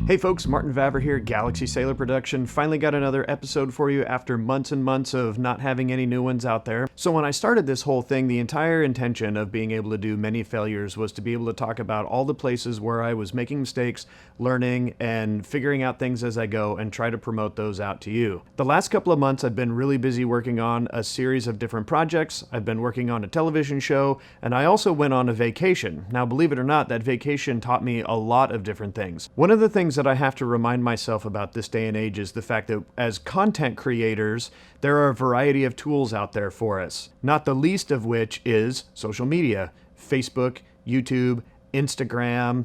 Hey folks, Martin Vavra here, Galaxy Sailor Production. Finally got another episode for you after months and months of not having any new ones out there. So when I started this whole thing, the entire intention of being able to do many failures was to be able to talk about all the places where I was making mistakes, learning, and figuring out things as I go and try to promote those out to you. The last couple of months I've been really busy working on a series of different projects. I've been working on a television show, and I also went on a vacation. Now believe it or not, that vacation taught me a lot of different things. One of the things that I have to remind myself about this day and age is the fact that as content creators, there are a variety of tools out there for us, not the least of which is social media, Facebook, YouTube, Instagram.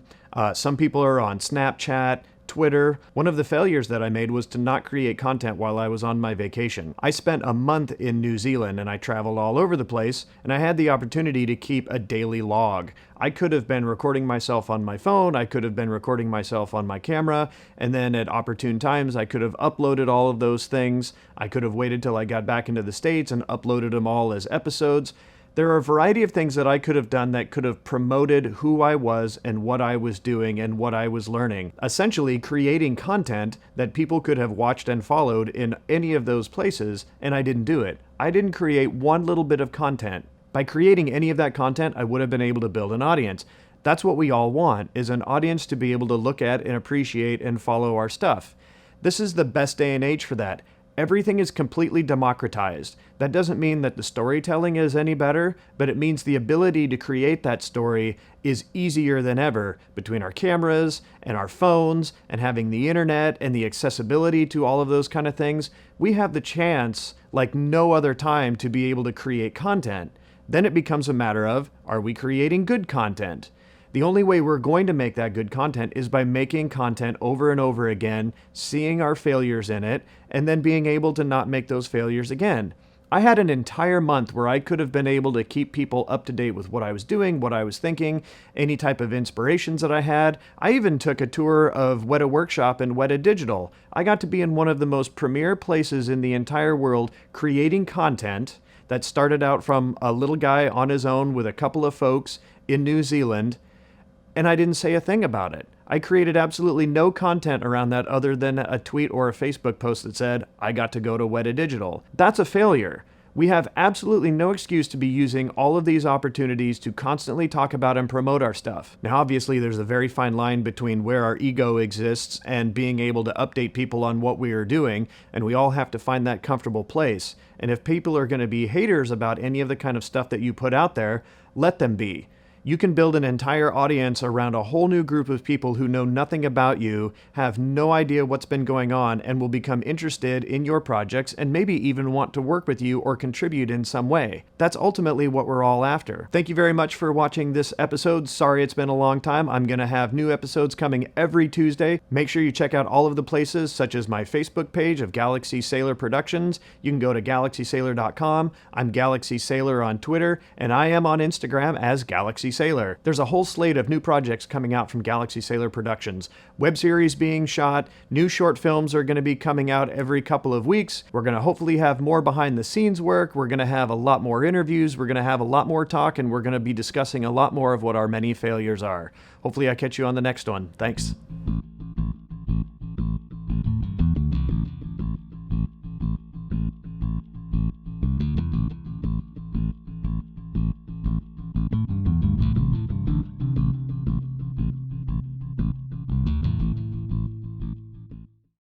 Some people are on Snapchat, Twitter. One of the failures that I made was to not create content while I was on my vacation. I spent a month in New Zealand and I traveled all over the place, and I had the opportunity to keep a daily log. I could have been recording myself on my phone, I could have been recording myself on my camera, and then at opportune times I could have uploaded all of those things. I could have waited till I got back into the States and uploaded them all as episodes. There are a variety of things that I could have done that could have promoted who I was and what I was doing and what I was learning. Essentially creating content that people could have watched and followed in any of those places, and I didn't do it. I didn't create one little bit of content. By creating any of that content, I would have been able to build an audience. That's what we all want, is an audience to be able to look at and appreciate and follow our stuff. This is the best day and age for that. Everything is completely democratized. That doesn't mean that the storytelling is any better, but it means the ability to create that story is easier than ever between our cameras and our phones and having the internet and the accessibility to all of those kind of things. We have the chance, like no other time, to be able to create content. Then it becomes a matter of, are we creating good content? The only way we're going to make that good content is by making content over and over again, seeing our failures in it, and then being able to not make those failures again. I had an entire month where I could have been able to keep people up to date with what I was doing, what I was thinking, any type of inspirations that I had. I even took a tour of Weta Workshop and Weta Digital. I got to be in one of the most premier places in the entire world creating content that started out from a little guy on his own with a couple of folks in New Zealand, and I didn't say a thing about it. I created absolutely no content around that other than a tweet or a Facebook post that said, I got to go to Weta Digital. That's a failure. We have absolutely no excuse to be using all of these opportunities to constantly talk about and promote our stuff. Now, obviously, there's a very fine line between where our ego exists and being able to update people on what we are doing, and we all have to find that comfortable place. And if people are going to be haters about any of the kind of stuff that you put out there, let them be. You can build an entire audience around a whole new group of people who know nothing about you, have no idea what's been going on, and will become interested in your projects and maybe even want to work with you or contribute in some way. That's ultimately what we're all after. Thank you very much for watching this episode. Sorry it's been a long time. I'm going to have new episodes coming every Tuesday. Make sure you check out all of the places, such as my Facebook page of Galaxy Sailor Productions. You can go to galaxysailor.com. I'm Galaxy Sailor on Twitter, and I am on Instagram as Galaxy Sailor. There's a whole slate of new projects coming out from Galaxy Sailor Productions. Web series being shot, new short films are going to be coming out every couple of weeks. We're going to hopefully have more behind the scenes work. We're going to have a lot more interviews. We're going to have a lot more talk, and we're going to be discussing a lot more of what our many failures are. Hopefully I catch you on the next one. Thanks.